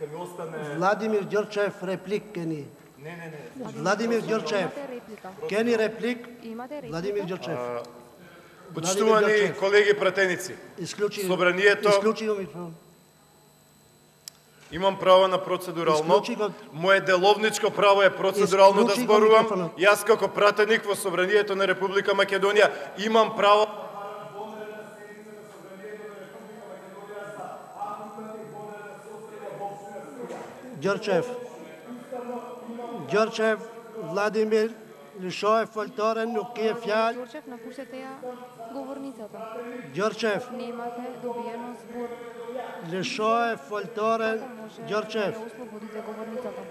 нека ми остане... Владимир Ѓорчев, реплик кени. Не. Владимир Ѓорчев, кени реплик. Владимир Ѓорчев. Почитувани колеги пратеници, Собранието... Исклучи го микрофон. Имам право на процедурално. Мое деловничко право е процедурално да зборувам. Јас како пратеник во Собранието на Република Македонија имам право... Ѓорчев, Владимир Лишоев, Фолторен, Нукиев, Јал. Ѓорчев, напуштете ја говорницата. Ѓорчев. Немате добиено збор. Лишоев, Фолторен, Ѓорчев. Да ослободите говорницата.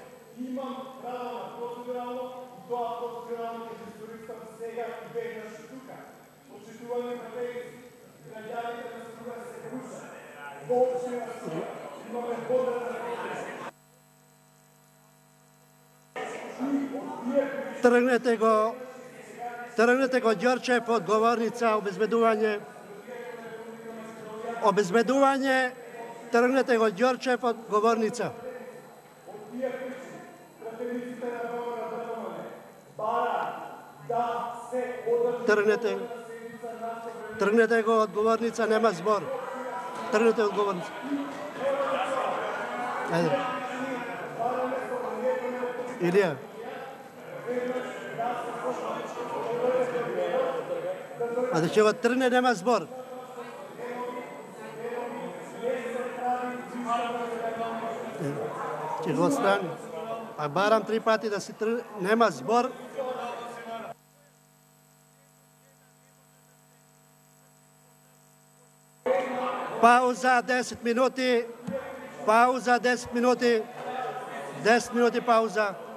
Имам право на процедурално, тоа процедурално ќе се искористам сега и веднаш тука. Почитувани пратеници, граѓаните на Srbија се крушат. Воопшто имаме подред на Тргнете го Ѓорчев од говорница, обезбедување, тргнете го Ѓорчев од говорница. Тргнете го од говорница, нема збор. Тргнете од говорница. Ајде. Илија. А да ќе го трне, нема збор. Ќе го отстрани. А барам 3 пати да се трне, нема збор. Пауза 10 минути. 10 минути пауза.